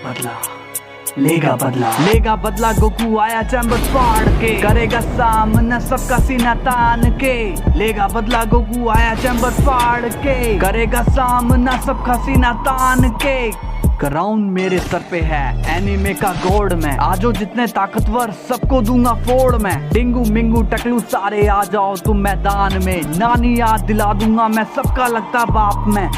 बदला, लेगा बदला। गोकू आया चैम्बर फाड़ के, करेगा सामना सबका सीना तान के। लेगा बदला, गोकू आया चैम्बर फाड़ के, करेगा सामना सबका सीना तान के। क्राउन मेरे सर पे है, एनीमे का गॉड मैं। आजो जितने ताकतवर सबको दूंगा फोड़ मैं। डिंगू मिंगू टकलू सारे आ जाओ तुम मैदान में। नानी याद दिला दूंगा मैं, सबका लगता बाप मैं।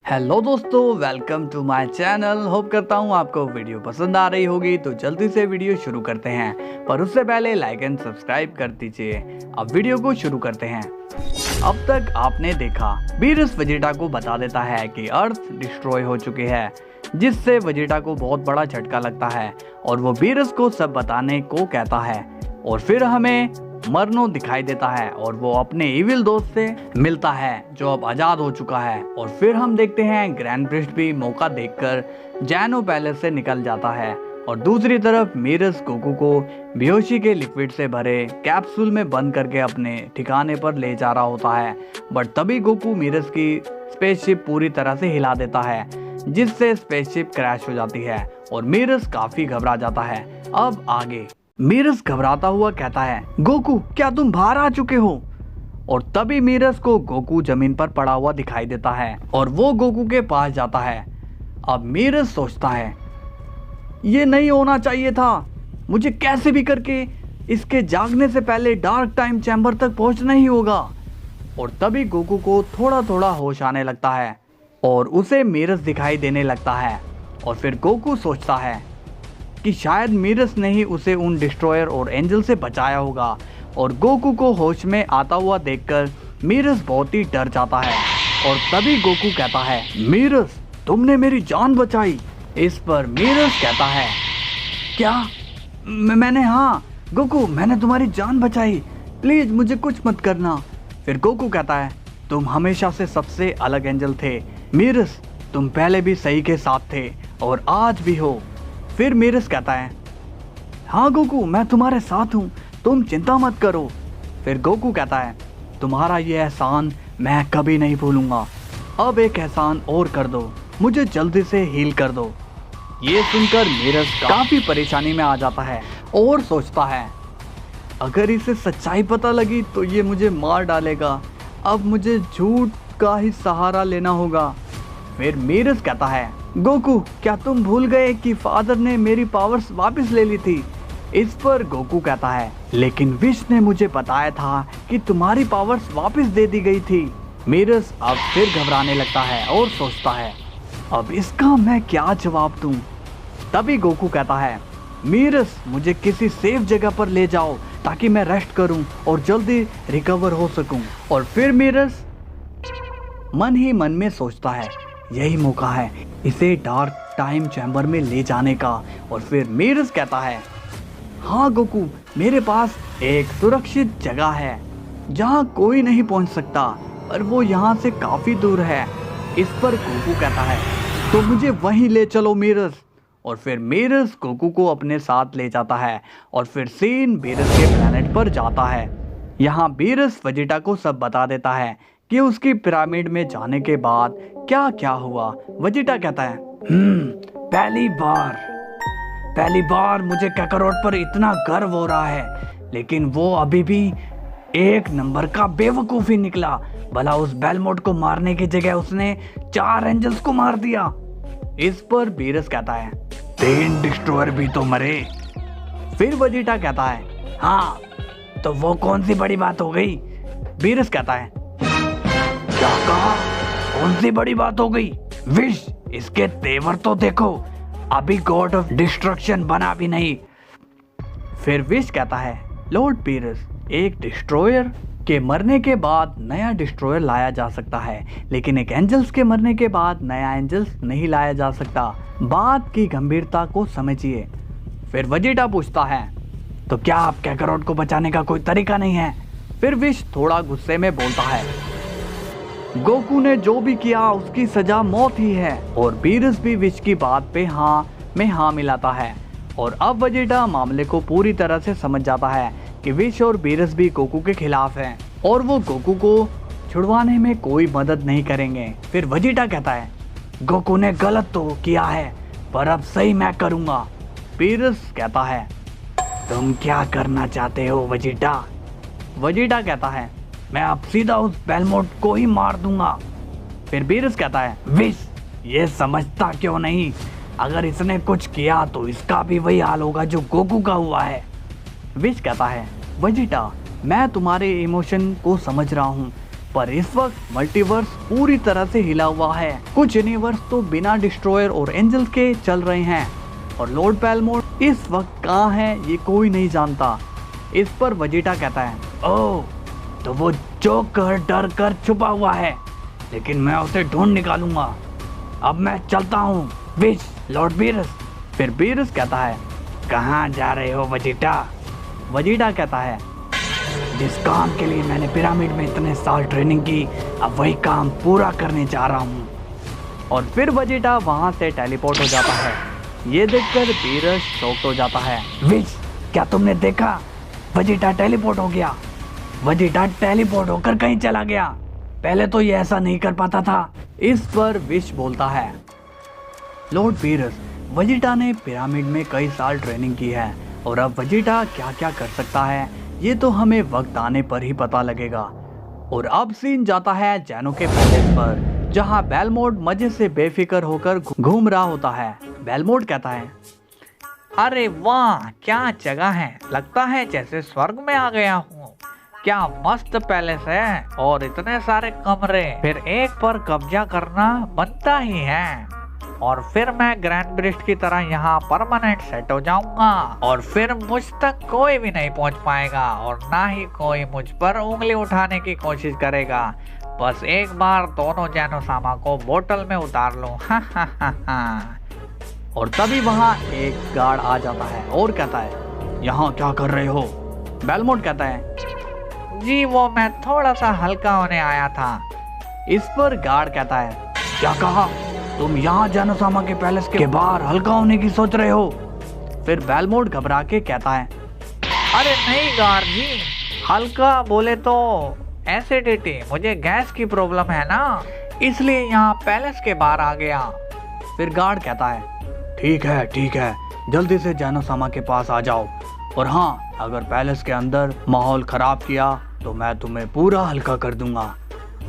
हेलो दोस्तों, welcome to my channel. Hope करता हूँ आपको वीडियो पसंद आ रही होगी। तो जल्दी से वीडियो शुरू करते हैं, पर उससे पहले लाइक एंड सब्सक्राइब कर दीजिए। अब वीडियो को शुरू करते हैं। अब तक आपने देखा, बीरस वेजिटा को बता देता है कि अर्थ डिस्ट्रॉय हो चुकी है, जिससे वेजिटा को बहुत बड़ा झटका लगता है और वो बीरस को सब बताने को कहता है। और फिर हमें मरनो दिखाई देता है और वो अपने इविल दोस्त से मिलता है जो अब आजाद हो चुका है। और फिर हम देखते हैं ग्रैंड प्रिस्ट भी मौका देखकर जैनो पैलेस से निकल जाता है। और दूसरी तरफ मीरस गोकू को बेहोशी के लिक्विड से भरे कैप्सूल में बंद करके अपने ठिकाने पर ले जा रहा होता है। बट तभी गोकू मीरस की स्पेसशिप पूरी तरह से हिला देता है, जिससे स्पेसशिप क्रैश हो जाती है और मीरस काफी घबरा जाता है। अब आगे मीरस घबराता हुआ कहता है, गोकू क्या तुम बाहर आ चुके हो? और तभी मीरस को गोकू जमीन पर पड़ा हुआ दिखाई देता है और वो गोकू के पास जाता है। अब मीरस सोचता है, ये नहीं होना चाहिए था, मुझे कैसे भी करके इसके जागने से पहले डार्क टाइम चैम्बर तक पहुंचना ही होगा। और तभी गोकू को थोड़ा थोड़ा होश आने लगता है और उसे मीरस दिखाई देने लगता है। और फिर गोकू सोचता है कि शायद मीरस ने ही उसे उन डिस्ट्रॉयर और एंजल से बचाया होगा। और गोकू को होश में आता हुआ देखकर मीरस बहुत ही डर जाता है। और तभी गोकू कहता है, मीरस तुमने मेरी जान बचाई। इस पर मीरस कहता है, क्या? मैंने? हाँ गोकू, मैंने तुम्हारी जान बचाई, प्लीज मुझे कुछ मत करना। फिर गोकू कहता है, तुम हमेशा से सबसे अलग एंजल थे मीरस, तुम पहले भी सही के साथ थे और आज भी हो। फिर मीरस कहता है, हाँ गोकू मैं तुम्हारे साथ हूँ, तुम चिंता मत करो। फिर गोकू कहता है, तुम्हारा ये एहसान मैं कभी नहीं भूलूंगा। अब एक एहसान और कर दो, मुझे जल्दी से हील कर दो। ये सुनकर मीरस काफी परेशानी में आ जाता है और सोचता है, अगर इसे सच्चाई पता लगी तो ये मुझे मार डालेगा। अब मुझे झूठ का ही सहारा लेना होगा। फिर मीरस कहता है, गोकू क्या तुम भूल गए कि फादर ने मेरी पावर्स वापस ले ली थी? इस पर गोकू कहता है, लेकिन विश ने मुझे बताया था कि तुम्हारी पावर्स वापस दे दी गई थी। मीरस अब फिर घबराने लगता है और सोचता है, अब इसका मैं क्या जवाब दूं? तभी गोकू कहता है, मीरस मुझे किसी सेफ जगह पर ले जाओ ताकि मैं रेस्ट करूं और जल्दी रिकवर हो सकूं। और फिर मीरस मन ही मन में सोचता है, यही मौका है इसे डार्क टाइम चैम्बर में ले जाने का। और फिर मीरस कहता है, हाँ गोकू मेरे पास एक सुरक्षित जगह है जहाँ कोई नहीं पहुँच सकता, पर वो यहाँ से काफी दूर है। इस पर गोकू कहता है, तो मुझे वहीं ले चलो मीरस। और फिर मीरस गोकू को अपने साथ ले जाता है और फिर सीन बीरस के प्लेनेट पर जाता है। यहाँ बीरस वेजिटा को सब बता देता है कि उसकी पिरामिड में जाने के बाद क्या क्या हुआ। वेजिटा कहता है, पहली बार मुझे काकारोट पर इतना गर्व हो रहा है, लेकिन वो अभी भी एक नंबर का बेवकूफ ही निकला। भला उस बेलमोट को मारने की जगह उसने 4 एंजल्स को मार दिया। इस पर बीरस कहता है, 3 डिस्ट्रॉयर भी तो मरे। फिर वेजिटा कहता है, हाँ तो वो कौन सी बड़ी बात हो गई? बीरस कहता है, क्या कहा? कौन सी बड़ी बात हो गई? विश इसके तेवर तो देखो, अभी गॉड ऑफ डिस्ट्रक्शन बना भी नहीं। फिर विश कहता है, लॉर्ड बीरस एक डिस्ट्रॉयर के मरने के बाद नया डिस्ट्रॉयर लाया जा सकता है, लेकिन एक एंजल्स के मरने के बाद नया एंजल्स नहीं लाया जा सकता। बात की गंभीरता को समझिए। फिर वेजिटा पूछता है, तो क्या आप काकारोट को बचाने का कोई तरीका नहीं है? फिर विश थोड़ा गुस्से में बोलता है, गोकू ने जो भी किया उसकी सजा मौत ही है। और बीरस भी विश की बात पे हाँ में हाँ मिलाता है। और अब वेजिटा मामले को पूरी तरह से समझ जाता है कि विश और बीरस भी गोकू के खिलाफ हैं और वो गोकू को छुड़वाने में कोई मदद नहीं करेंगे। फिर वेजिटा कहता है, गोकू ने गलत तो किया है, पर अब सही मैं करूंगा। बीरस कहता है, तुम क्या करना चाहते हो वेजिटा? वेजिटा कहता है, मैं अब सीधा उस बेलमोट को ही मार दूंगा। फिर बीरस कहता है, विश ये समझता क्यों नहीं, अगर इसने कुछ किया तो इसका भी वही हाल होगा जो गोकू का हुआ है। विश कहता है, वेजिटा मैं तुम्हारे इमोशन को समझ रहा हूँ, पर इस वक्त मल्टीवर्स पूरी तरह से हिला हुआ है। कुछ यूनिवर्स तो बिना डिस्ट्रॉयर और एंजल्स के चल रहे हैं, और लॉर्ड बेलमोट इस वक्त कहाँ है ये कोई नहीं जानता। इस पर वेजिटा कहता है, ओह तो वो जोकर डर कर छुपा हुआ है, लेकिन मैं उसे ढूंढ निकालूंगा। अब मैं चलता हूँ विश लॉर्ड बीरस। फिर बीरस कहता है, कहाँ जा रहे हो वेजिटा? वेजिटा कहता है, जिस काम के लिए मैंने पिरामिड में इतने साल ट्रेनिंग की, अब वही काम पूरा करने जा रहा हूँ। और फिर वेजिटा वहाँ से टेलीपोर्ट हो जाता है। ये देखकर बीरस शॉक्ड हो जाता है। विश क्या तुमने देखा? वेजिटा टेलीपोर्ट हो गया। वेजिटा टेलीपोर्ट होकर कहीं चला गया, पहले तो ये ऐसा नहीं कर पाता था। इस पर विश बोलता है, लॉर्ड बीरस वेजिटा ने पिरामिड में कई साल ट्रेनिंग की है, और अब वेजिटा क्या क्या कर सकता है ये तो हमें वक्त आने पर ही पता लगेगा। और अब सीन जाता है जैनो के पैलेस पर, जहां बेलमोट मजे से बेफिक्र होकर घूम रहा होता है। बेलमोट कहता है, अरे वाह क्या जगह है, लगता है जैसे स्वर्ग में आ गया हूँ। क्या मस्त पैलेस है, और इतने सारे कमरे, फिर एक पर कब्जा करना बनता ही है। और फिर मैं ग्रैंड ब्रिस्ट की तरह यहाँ परमानेंट सेट हो जाऊंगा, और फिर मुझ तक कोई भी नहीं पहुँच पाएगा, और ना ही कोई मुझ पर उंगली उठाने की कोशिश करेगा। बस एक बार दोनों जैनोसामा को बोतल में उतार लूं। और तभी वहाँ एक गार्ड आ जाता है और कहता है, यहाँ क्या कर रहे हो? बेलमोट कहता है, जी वो मैं थोड़ा सा हल्का होने आया था। इस पर गार्ड कहता है, क्या कहा? तुम यहाँ जैनोसामा के पैलेस के बाहर हल्का होने की सोच रहे हो? फिर बेलमोट घबरा के कहता है, अरे नहीं गार्ड जी, हल्का बोले तो एसिडिटी, मुझे गैस की प्रॉब्लम है ना, इसलिए यहाँ पैलेस के बाहर आ गया। फिर गार्ड कहता है, ठीक है, जल्दी से जैनोसामा के पास आ जाओ, और हाँ अगर पैलेस के अंदर माहौल खराब किया तो मैं तुम्हें पूरा हल्का कर दूंगा।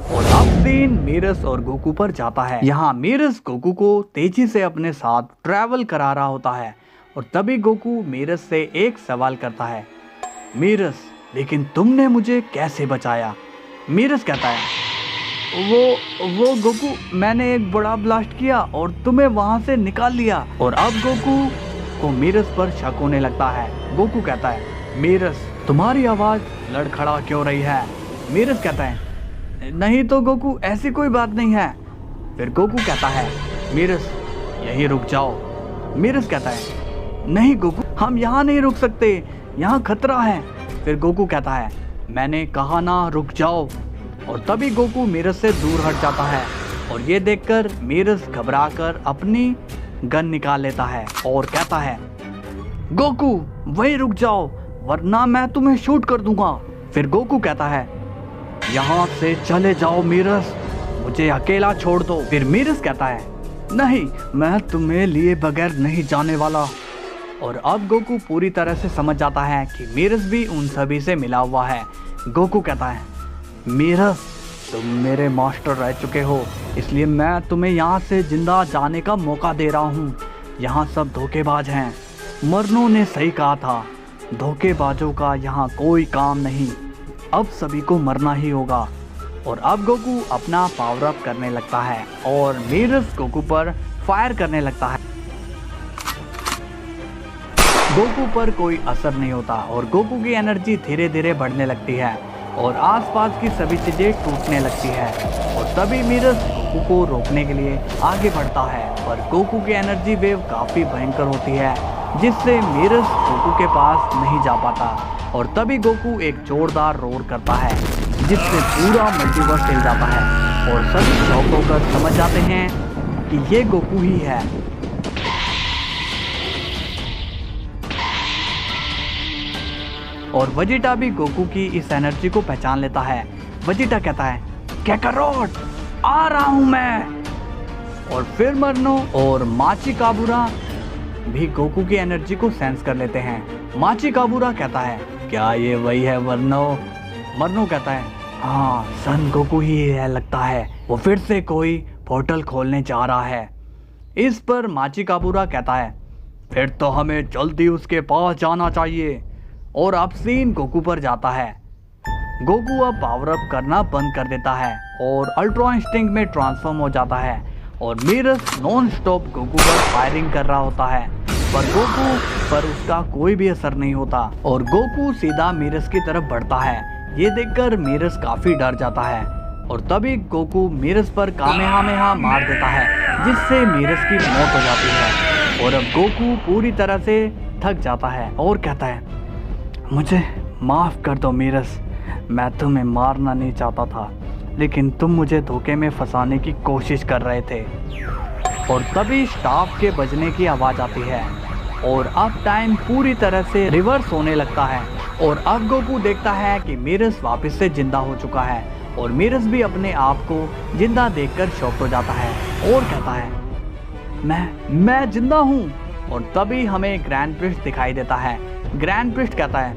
और अब सीन मीरस और गोकू पर जाता है। यहाँ मीरस गोकू को तेजी से अपने साथ ट्रैवल करा रहा होता है, और तभी गोकू मीरस से एक सवाल करता है, मीरस लेकिन तुमने मुझे कैसे बचाया? मीरस कहता है, वो गोकू मैंने एक बड़ा ब्लास्ट किया और तुम्हें वहां से निकाल लिया। और अब गोकू को मीरस पर शक होने लगता है। गोकू कहता है, मीरस तुम्हारी आवाज लड़खड़ा क्यों रही है? मीरस कहता है, नहीं तो गोकू ऐसी कोई बात नहीं है। फिर गोकू कहता है, मीरस यहीं रुक जाओ। मीरस कहता है, नहीं गोकू हम यहाँ नहीं रुक सकते, यहाँ खतरा है। फिर गोकू कहता है, मैंने कहा ना रुक जाओ। और तभी गोकू मीरस से दूर हट जाता है, और ये देखकर मीरस घबराकर अपनी गन निकाल लेता है और कहता है, गोकू वहीं रुक जाओ वरना मैं तुम्हें शूट कर दूंगा। फिर गोकू कहता है, यहाँ से चले जाओ मीरस, मुझे अकेला छोड़ दो। फिर मीरस कहता है, नहीं मैं तुम्हें लिए बगैर नहीं जाने वाला। और अब गोकू पूरी तरह से समझ जाता है कि मीरस भी उन सभी से मिला हुआ है। गोकू कहता है, मीरस तुम मेरे मास्टर रह चुके हो, इसलिए मैं तुम्हें यहाँ से जिंदा जाने का मौका दे रहा हूँ। यहाँ सब धोखेबाज हैं। मरनों ने सही कहा था, धोखेबाजों का यहाँ कोई काम नहीं। अब सभी को मरना ही होगा। और अब गोकू अपना पावर अप करने लगता है और मीरस गोकू पर फायर करने लगता है। गोकू पर कोई असर नहीं होता और गोकू की एनर्जी धीरे धीरे बढ़ने लगती है और आसपास की सभी चीजें टूटने लगती है। और तभी मीरस गोकू को रोकने के लिए आगे बढ़ता है, पर गोकू की एनर्जी वेव काफी भयंकर होती है जिससे मीरस गोकू के पास नहीं जा पाता। और तभी गोकू एक जोरदार रोर करता है जिससे पूरा मल्टीवर्स हिल जाता है और सभी शॉक होकर समझ जाते हैं कि ये गोकू ही है। और वेजिटा भी गोकू की इस एनर्जी को पहचान लेता है। वेजिटा कहता है, काकारोट आ रहा हूं मैं। और फिर मरनो और माचिकाबुरा भी गोकू की एनर्जी को सेंस कर लेते हैं। माचिकाबुरा कहता है, क्या ये वही है मरनो? मरनो कहता है, हाँ सन गोकू ही है लगता है, वो फिर से कोई पोर्टल खोलने जा रहा है। इस पर माचिकाबुरा कहता है, फिर तो हमें जल्दी उसके पास जाना चाहिए। और अब सीन गोकू पर जाता है। गोकू अब पावर अप करना बंद कर देता है और अल्ट्रा इंस्टिंक्ट में ट्रांसफॉर्म हो जाता है और मीरस नॉन स्टॉप गोकू पर फायरिंग कर रहा होता है, पर गोकू पर उसका कोई भी असर नहीं होता और गोकू सीधा मीरस की तरफ बढ़ता है। ये देखकर मीरस काफी डर जाता है और तभी गोकू मीरस पर कामेहामेहा मार देता है, जिससे मीरस की मौत हो जाती है। और अब गोकू पूरी तरह से थक जाता है और कहता है, मुझे माफ कर दो मीरस, मैं तुम्हें मारना नहीं चाहता था, लेकिन तुम मुझे धोखे में फंसाने की कोशिश कर रहे थे। और तभी स्टाफ के बजने की आवाज़ आती है और अब टाइम पूरी तरह से रिवर्स होने लगता है और अब गोकू देखता है कि मीरस वापस से जिंदा हो चुका है और मीरस भी अपने आप को जिंदा देखकर शॉक हो जाता है और कहता है, मैं जिंदा हूँ। और तभी हमें ग्रैंड प्रिस्ट दिखाई देता है। ग्रैंड प्रिस्ट कहता है,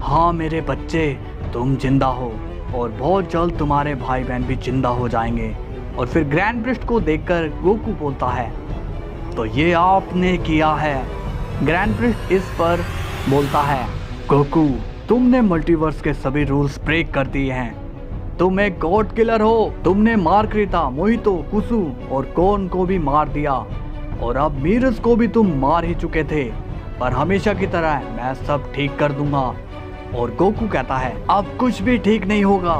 हाँ मेरे बच्चे, तुम जिंदा हो और बहुत जल्द तुम्हारे भाई बहन भी जिंदा हो जाएंगे। और फिर ग्रैंड प्रिस्ट को देखकर गोकू बोलता है, तो ये आपने किया है। ग्रैंड प्रिस्ट इस पर बोलता है, गोकू तुमने मल्टीवर्स के सभी रूल्स ब्रेक कर दिए हैं, तुम एक गॉड किलर हो। तुमने मार्गरीता, मोहितो, कुसु और कोन को भी मार दिया और अब मीरस को भी तुम मार ही चुके थे, पर हमेशा की तरह मैं सब ठीक कर दूंगा। और गोकू कहता है, अब कुछ भी ठीक नहीं होगा,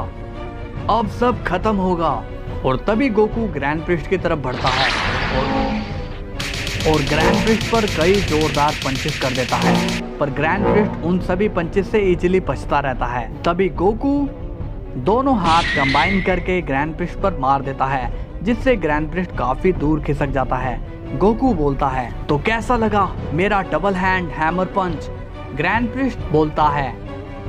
अब सब खत्म होगा। और तभी गोकू ग्रैंड प्रिस्ट की तरफ बढ़ता है और ग्रैंड प्रिस्ट पर कई जोरदार पंचेस कर देता है, पर ग्रैंड प्रिस्ट उन सभी पंचेस से इजीली बचता रहता है। तभी गोकू दोनों हाथ कंबाइन करके ग्रैंड प्रिस्ट पर मार देता है, जिससे ग्रैंड प्रिस्ट काफी दूर खिसक जाता है। गोकू बोलता है, तो कैसा लगा मेरा डबल हैंड हैमर पंच? ग्रैंड प्रिस्ट बोलता है,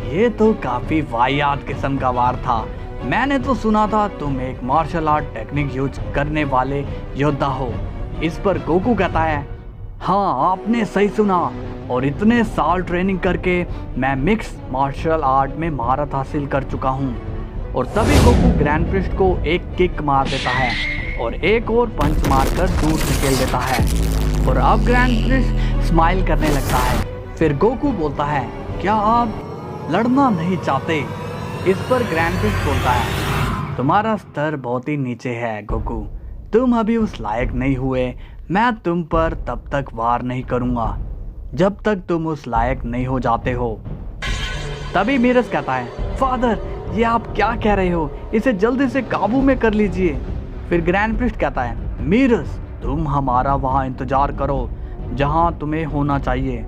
ये तो काफी वाहियात किस्म का वार था, मैंने तो सुना था तुम एक मार्शल आर्ट टेक्निक यूज करने वाले योद्धा हो। इस पर गोकू कहता है, हाँ आपने सही सुना, और इतने साल ट्रेनिंग करके मैं मिक्स मार्शल आर्ट में महारत हासिल कर चुका हूँ। और तभी गोकू ग्रैंड प्रिस्ट को एक किक मार देता है और एक और पंच मारकर दूर निकल देता है और अब ग्रैंड प्रिस्ट स्माइल करने लगता है। फिर गोकू बोलता है, क्या आप लड़ना नहीं चाहते? इस पर ग्रैंड प्रिस्ट बोलता है, तुम्हारा स्तर बहुत ही नीचे है गोकू, तुम अभी उस लायक नहीं हुए, मैं तुम पर तब तक वार नहीं करूँगा जब तक तुम उस लायक नहीं हो जाते हो। तभी मीरस कहता है, फादर ये आप क्या कह रहे हो, इसे जल्दी से काबू में कर लीजिए। फिर ग्रैंड प्रिस्ट कहता है, मीरस तुम हमारा वहाँ इंतजार करो जहाँ तुम्हें होना चाहिए।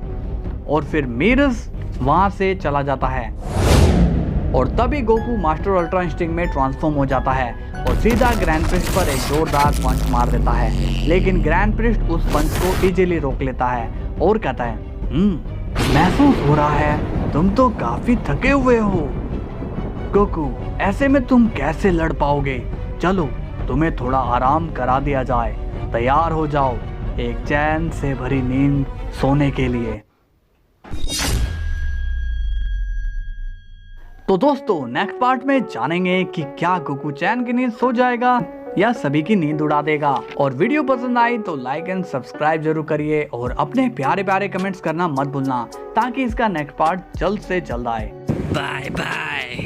और फिर मीरस वहाँ से चला जाता है और तभी गोकू मास्टर अल्ट्रा इंस्टिंक्ट में ट्रांसफॉर्म हो जाता है और सीधा ग्रैंड प्रिस्ट पर एक जोरदार पंच मार देता है, लेकिन ग्रैंड प्रिस्ट उस पंच को इजीली रोक लेता है और कहता है, महसूस हो रहा है तुम तो काफी थके हुए हो गोकू, ऐसे में तुम कैसे लड़ पाओगे? चलो तुम्हें थोड़ा आराम करा दिया जाए, तैयार हो जाओ एक चैन से भरी नींद सोने के लिए। तो दोस्तों नेक्स्ट पार्ट में जानेंगे कि क्या गोकू चैन की नींद सो जाएगा या सभी की नींद उड़ा देगा। और वीडियो पसंद आई तो लाइक एंड सब्सक्राइब जरूर करिए और अपने प्यारे प्यारे कमेंट्स करना मत भूलना, ताकि इसका नेक्स्ट पार्ट जल्द से जल्द आए। Bye bye.